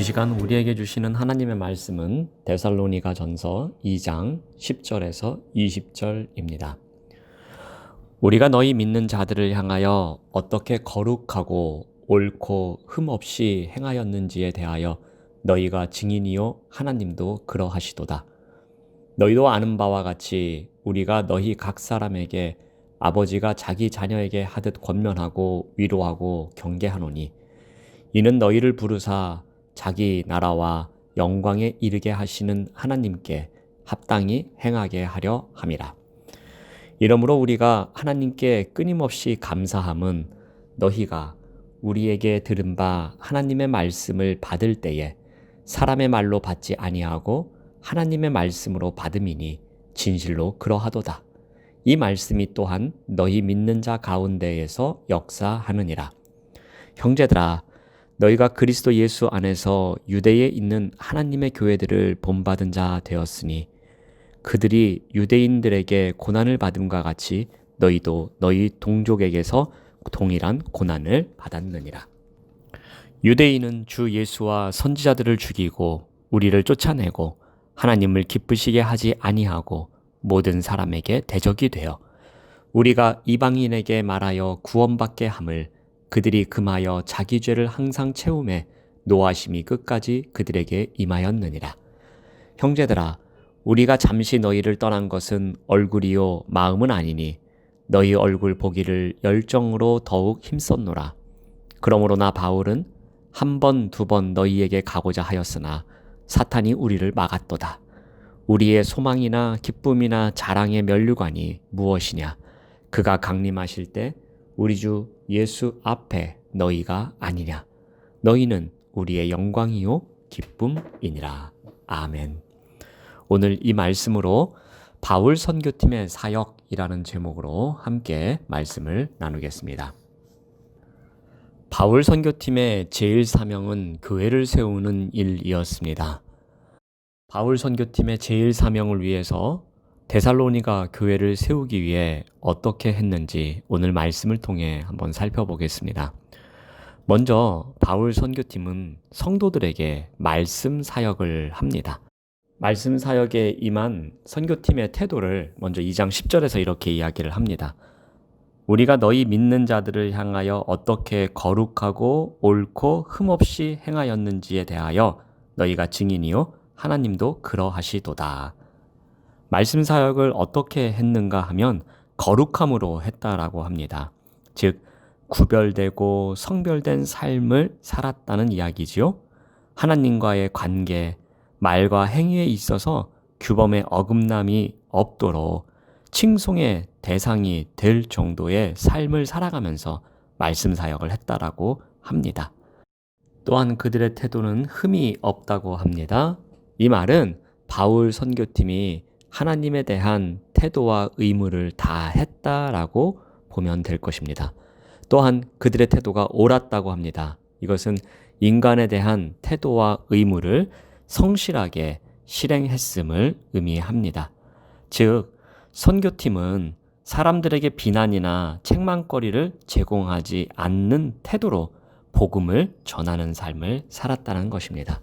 시간 우리에게 주시는 하나님의 말씀은 데살로니가 전서 2장 10절에서 20절입니다. 우리가 너희 믿는 자들을 향하여 어떻게 거룩하고 옳고 흠없이 행하였는지에 대하여 너희가 증인이요 하나님도 그러하시도다. 너희도 아는 바와 같이 우리가 너희 각 사람에게 아버지가 자기 자녀에게 하듯 권면하고 위로하고 경계하노니 이는 너희를 부르사 자기 나라와 영광에 이르게 하시는 하나님께 합당히 행하게 하려 함이라. 이러므로 우리가 하나님께 끊임없이 감사함은 너희가 우리에게 들은 바 하나님의 말씀을 받을 때에 사람의 말로 받지 아니하고 하나님의 말씀으로 받음이니 진실로 그러하도다. 이 말씀이 또한 너희 믿는 자 가운데에서 역사하느니라. 형제들아, 너희가 그리스도 예수 안에서 유대에 있는 하나님의 교회들을 본받은 자 되었으니 그들이 유대인들에게 고난을 받음과 같이 너희도 너희 동족에게서 동일한 고난을 받았느니라. 유대인은 주 예수와 선지자들을 죽이고 우리를 쫓아내고 하나님을 기쁘시게 하지 아니하고 모든 사람에게 대적이 되어 우리가 이방인에게 말하여 구원받게 함을 그들이 금하여 자기 죄를 항상 채우매 노하심이 끝까지 그들에게 임하였느니라. 형제들아, 우리가 잠시 너희를 떠난 것은 얼굴이요 마음은 아니니 너희 얼굴 보기를 열정으로 더욱 힘썼노라. 그러므로 나 바울은 한 번, 두 번 너희에게 가고자 하였으나 사탄이 우리를 막았도다. 우리의 소망이나 기쁨이나 자랑의 면류관이 무엇이냐? 그가 강림하실 때 우리 주 예수 앞에 너희가 아니냐? 너희는 우리의 영광이요 기쁨이니라. 아멘. 오늘 이 말씀으로 바울 선교팀의 사역이라는 제목으로 함께 말씀을 나누겠습니다. 바울 선교팀의 제일 사명은 교회를 세우는 일이었습니다. 바울 선교팀의 제일 사명을 위해서 데살로니가 교회를 세우기 위해 어떻게 했는지 오늘 말씀을 통해 한번 살펴보겠습니다. 먼저 바울 선교팀은 성도들에게 말씀 사역을 합니다. 말씀 사역에 임한 선교팀의 태도를 먼저 2장 10절에서 이렇게 이야기를 합니다. 우리가 너희 믿는 자들을 향하여 어떻게 거룩하고 옳고 흠없이 행하였는지에 대하여 너희가 증인이요 하나님도 그러하시도다. 말씀 사역을 어떻게 했는가 하면 거룩함으로 했다라고 합니다. 즉 구별되고 성별된 삶을 살았다는 이야기지요. 하나님과의 관계, 말과 행위에 있어서 규범의 어긋남이 없도록 칭송의 대상이 될 정도의 삶을 살아가면서 말씀 사역을 했다라고 합니다. 또한 그들의 태도는 흠이 없다고 합니다. 이 말은 바울 선교팀이 하나님에 대한 태도와 의무를 다 했다라고 보면 될 것입니다. 또한 그들의 태도가 옳았다고 합니다. 이것은 인간에 대한 태도와 의무를 성실하게 실행했음을 의미합니다. 즉, 선교팀은 사람들에게 비난이나 책망거리를 제공하지 않는 태도로 복음을 전하는 삶을 살았다는 것입니다.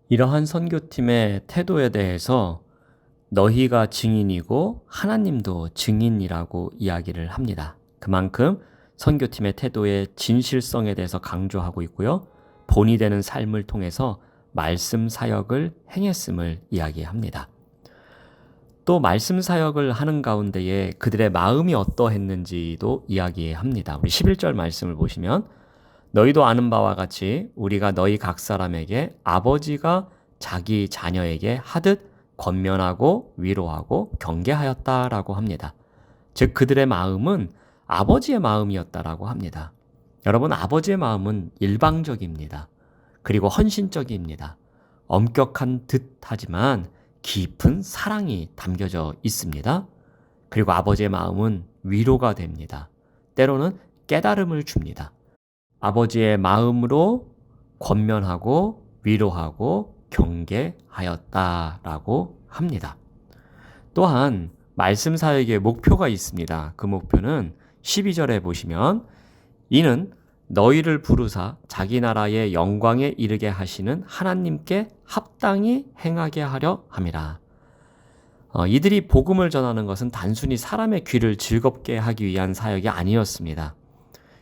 이러한 선교팀의 태도에 대해서 너희가 증인이고 하나님도 증인이라고 이야기를 합니다. 그만큼 선교팀의 태도의 진실성에 대해서 강조하고 있고요. 본이 되는 삶을 통해서 말씀 사역을 행했음을 이야기합니다. 또 말씀 사역을 하는 가운데에 그들의 마음이 어떠했는지도 이야기합니다. 우리 11절 말씀을 보시면 너희도 아는 바와 같이 우리가 너희 각 사람에게 아버지가 자기 자녀에게 하듯 권면하고 위로하고 경계하였다라고 합니다. 즉 그들의 마음은 아버지의 마음이었다라고 합니다. 여러분, 아버지의 마음은 일방적입니다. 그리고 헌신적입니다. 엄격한 듯 하지만 깊은 사랑이 담겨져 있습니다. 그리고 아버지의 마음은 위로가 됩니다. 때로는 깨달음을 줍니다. 아버지의 마음으로 권면하고 위로하고 경계하였다라고 합니다. 또한 말씀 사역의 목표가 있습니다. 그 목표는 12절에 보시면 이는 너희를 부르사 자기 나라의 영광에 이르게 하시는 하나님께 합당히 행하게 하려 함이라. 이들이 복음을 전하는 것은 단순히 사람의 귀를 즐겁게 하기 위한 사역이 아니었습니다.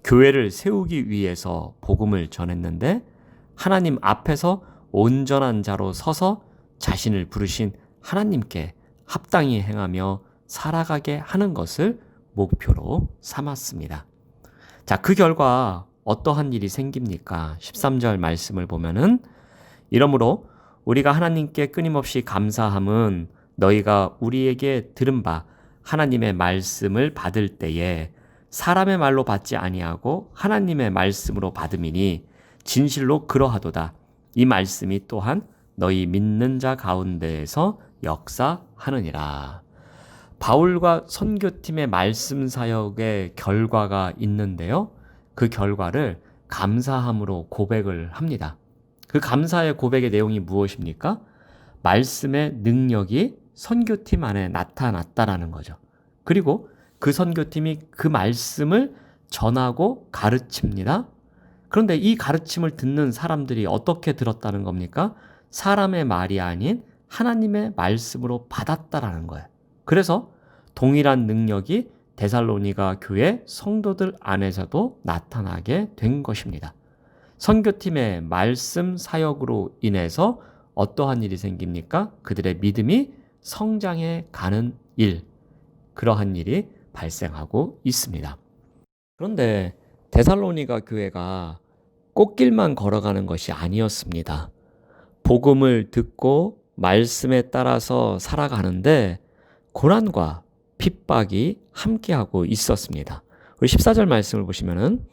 교회를 세우기 위해서 복음을 전했는데 하나님 앞에서 온전한 자로 서서 자신을 부르신 하나님께 합당히 행하며 살아가게 하는 것을 목표로 삼았습니다. 자, 그 결과 어떠한 일이 생깁니까? 13절 말씀을 보면은 이러므로 우리가 하나님께 끊임없이 감사함은 너희가 우리에게 들은 바 하나님의 말씀을 받을 때에 사람의 말로 받지 아니하고 하나님의 말씀으로 받음이니 진실로 그러하도다. 이 말씀이 또한 너희 믿는 자 가운데에서 역사하느니라. 바울과 선교팀의 말씀 사역의 결과가 있는데요. 그 결과를 감사함으로 고백을 합니다. 그 감사의 고백의 내용이 무엇입니까? 말씀의 능력이 선교팀 안에 나타났다라는 거죠. 그리고 그 선교팀이 그 말씀을 전하고 가르칩니다. 그런데 이 가르침을 듣는 사람들이 어떻게 들었다는 겁니까? 사람의 말이 아닌 하나님의 말씀으로 받았다라는 거예요. 그래서 동일한 능력이 데살로니가 교회 성도들 안에서도 나타나게 된 것입니다. 선교팀의 말씀 사역으로 인해서 어떠한 일이 생깁니까? 그들의 믿음이 성장해 가는 일, 그러한 일이 발생하고 있습니다. 그런데 데살로니가 교회가 꽃길만 걸어가는 것이 아니었습니다. 복음을 듣고 말씀에 따라서 살아가는데 고난과 핍박이 함께하고 있었습니다. 우리 14절 말씀을 보시면은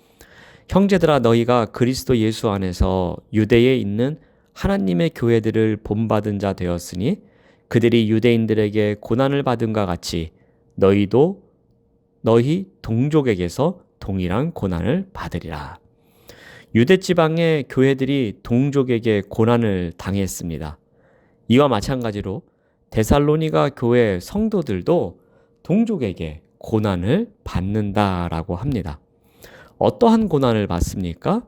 형제들아 너희가 그리스도 예수 안에서 유대에 있는 하나님의 교회들을 본받은 자 되었으니 그들이 유대인들에게 고난을 받음과 같이 너희도 너희 동족에게서 동일한 고난을 받으리라. 유대 지방의 교회들이 동족에게 고난을 당했습니다. 이와 마찬가지로 데살로니가 교회 성도들도 동족에게 고난을 받는다라고 합니다. 어떠한 고난을 받습니까?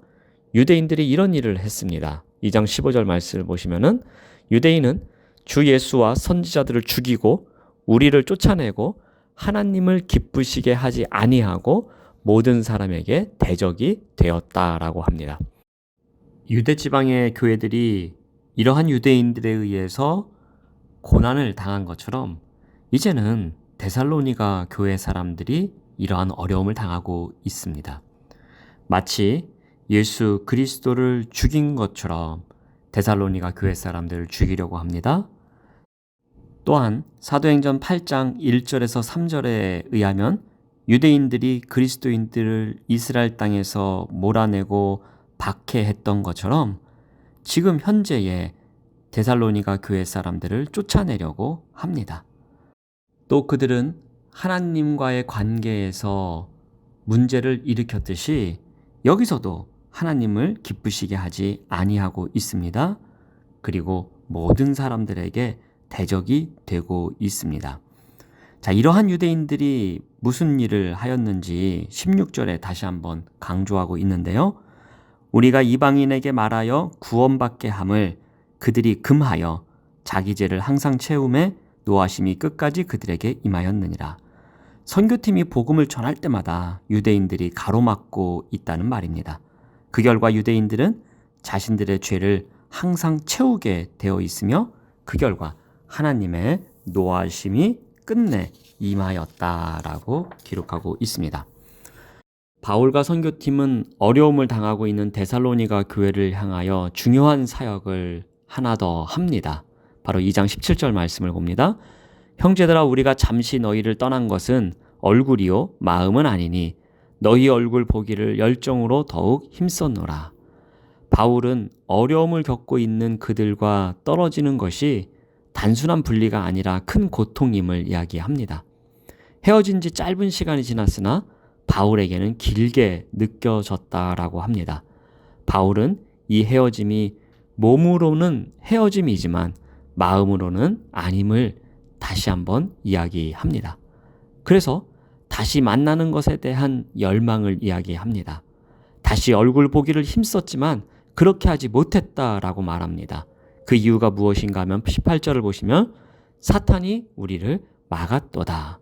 유대인들이 이런 일을 했습니다. 2장 15절 말씀을 보시면은 유대인은 주 예수와 선지자들을 죽이고 우리를 쫓아내고 하나님을 기쁘시게 하지 아니하고 모든 사람에게 대적이 되었다라고 합니다. 유대 지방의 교회들이 이러한 유대인들에 의해서 고난을 당한 것처럼 이제는 데살로니가 교회 사람들이 이러한 어려움을 당하고 있습니다. 마치 예수 그리스도를 죽인 것처럼 데살로니가 교회 사람들을 죽이려고 합니다. 또한 사도행전 8장 1절에서 3절에 의하면 유대인들이 그리스도인들을 이스라엘 땅에서 몰아내고 박해했던 것처럼 지금 현재의 데살로니가 교회 사람들을 쫓아내려고 합니다. 또 그들은 하나님과의 관계에서 문제를 일으켰듯이 여기서도 하나님을 기쁘시게 하지 아니하고 있습니다. 그리고 모든 사람들에게 대적이 되고 있습니다. 자, 이러한 유대인들이 무슨 일을 하였는지 16절에 다시 한번 강조하고 있는데요. 우리가 이방인에게 말하여 구원받게 함을 그들이 금하여 자기 죄를 항상 채움에 노하심이 끝까지 그들에게 임하였느니라. 선교팀이 복음을 전할 때마다 유대인들이 가로막고 있다는 말입니다. 그 결과 유대인들은 자신들의 죄를 항상 채우게 되어 있으며 그 결과 하나님의 노하심이 끝내 임하였다라고 기록하고 있습니다. 바울과 선교팀은 어려움을 당하고 있는 데살로니가 교회를 향하여 중요한 사역을 하나 더 합니다. 바로 2장 17절 말씀을 봅니다. 형제들아 우리가 잠시 너희를 떠난 것은 얼굴이요 마음은 아니니 너희 얼굴 보기를 열정으로 더욱 힘썼노라. 바울은 어려움을 겪고 있는 그들과 떨어지는 것이 단순한 분리가 아니라 큰 고통임을 이야기합니다. 헤어진 지 짧은 시간이 지났으나 바울에게는 길게 느껴졌다라고 합니다. 바울은 이 헤어짐이 몸으로는 헤어짐이지만 마음으로는 아님을 다시 한번 이야기합니다. 그래서 다시 만나는 것에 대한 열망을 이야기합니다. 다시 얼굴 보기를 힘썼지만 그렇게 하지 못했다라고 말합니다. 그 이유가 무엇인가 하면 18절을 보시면 사탄이 우리를 막았도다.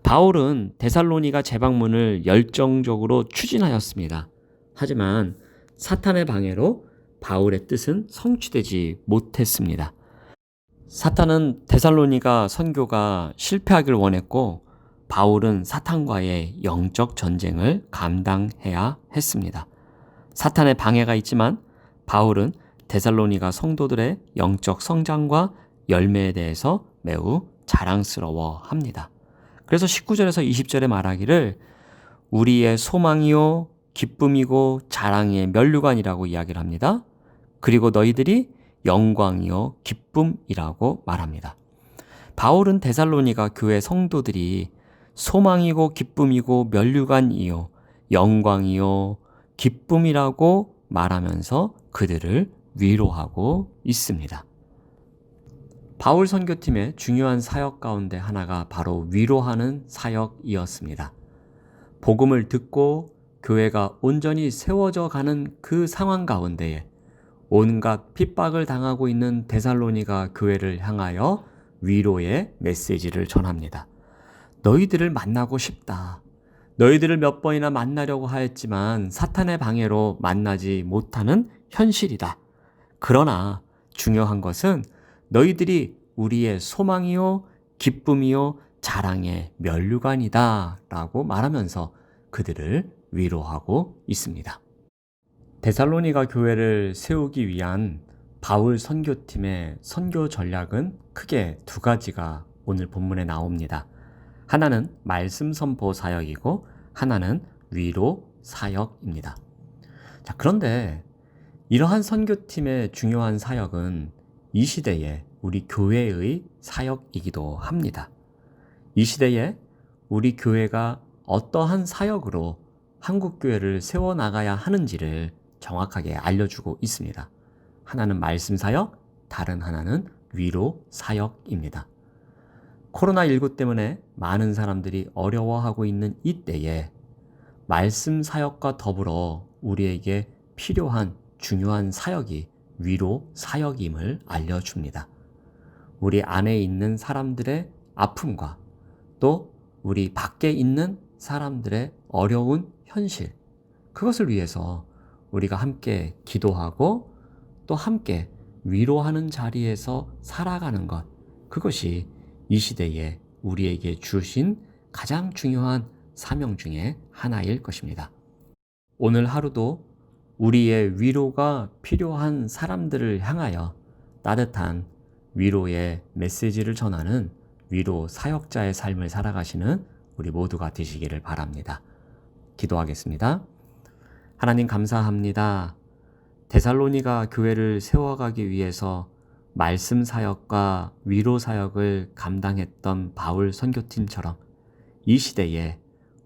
바울은 데살로니가 재방문을 열정적으로 추진하였습니다. 하지만 사탄의 방해로 바울의 뜻은 성취되지 못했습니다. 사탄은 데살로니가 선교가 실패하길 원했고 바울은 사탄과의 영적 전쟁을 감당해야 했습니다. 사탄의 방해가 있지만 바울은 데살로니가 성도들의 영적 성장과 열매에 대해서 매우 자랑스러워합니다. 그래서 19절에서 20절에 말하기를 우리의 소망이요 기쁨이고 자랑의 면류관이라고 이야기를 합니다. 그리고 너희들이 영광이요 기쁨이라고 말합니다. 바울은 데살로니가 교회 성도들이 소망이고 기쁨이고 면류관이요 영광이요 기쁨이라고 말하면서 그들을 위로하고 있습니다. 바울 선교팀의 중요한 사역 가운데 하나가 바로 위로하는 사역이었습니다. 복음을 듣고 교회가 온전히 세워져 가는 그 상황 가운데에 온갖 핍박을 당하고 있는 데살로니가 교회를 향하여 위로의 메시지를 전합니다. 너희들을 만나고 싶다. 너희들을 몇 번이나 만나려고 하였지만 사탄의 방해로 만나지 못하는 현실이다. 그러나 중요한 것은 너희들이 우리의 소망이요 기쁨이요 자랑의 면류관이다 라고 말하면서 그들을 위로하고 있습니다. 데살로니가 교회를 세우기 위한 바울 선교팀의 선교 전략은 크게 두 가지가 오늘 본문에 나옵니다. 하나는 말씀 선포 사역이고 하나는 위로 사역입니다. 자, 그런데 이러한 선교팀의 중요한 사역은 이 시대에 우리 교회의 사역이기도 합니다. 이 시대에 우리 교회가 어떠한 사역으로 한국교회를 세워나가야 하는지를 정확하게 알려주고 있습니다. 하나는 말씀 사역, 다른 하나는 위로 사역입니다. 코로나19 때문에 많은 사람들이 어려워하고 있는 이때에 말씀 사역과 더불어 우리에게 필요한 중요한 사역이 위로 사역임을 알려줍니다. 우리 안에 있는 사람들의 아픔과 또 우리 밖에 있는 사람들의 어려운 현실, 그것을 위해서 우리가 함께 기도하고 또 함께 위로하는 자리에서 살아가는 것, 그것이 이 시대에 우리에게 주신 가장 중요한 사명 중에 하나일 것입니다. 오늘 하루도 우리의 위로가 필요한 사람들을 향하여 따뜻한 위로의 메시지를 전하는 위로 사역자의 삶을 살아가시는 우리 모두가 되시기를 바랍니다. 기도하겠습니다. 하나님 감사합니다. 데살로니가 교회를 세워가기 위해서 말씀 사역과 위로 사역을 감당했던 바울 선교팀처럼 이 시대에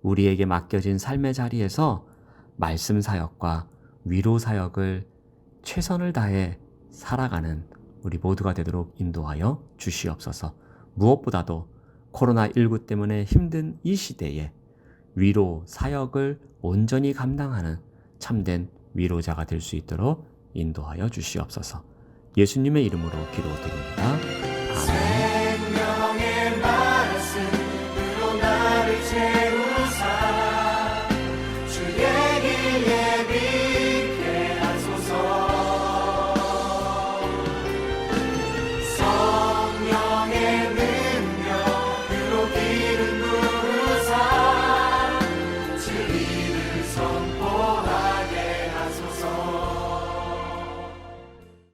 우리에게 맡겨진 삶의 자리에서 말씀 사역과 위로 사역을 최선을 다해 살아가는 우리 모두가 되도록 인도하여 주시옵소서. 무엇보다도 코로나19 때문에 힘든 이 시대에 위로 사역을 온전히 감당하는 참된 위로자가 될 수 있도록 인도하여 주시옵소서. 예수님의 이름으로 기도드립니다.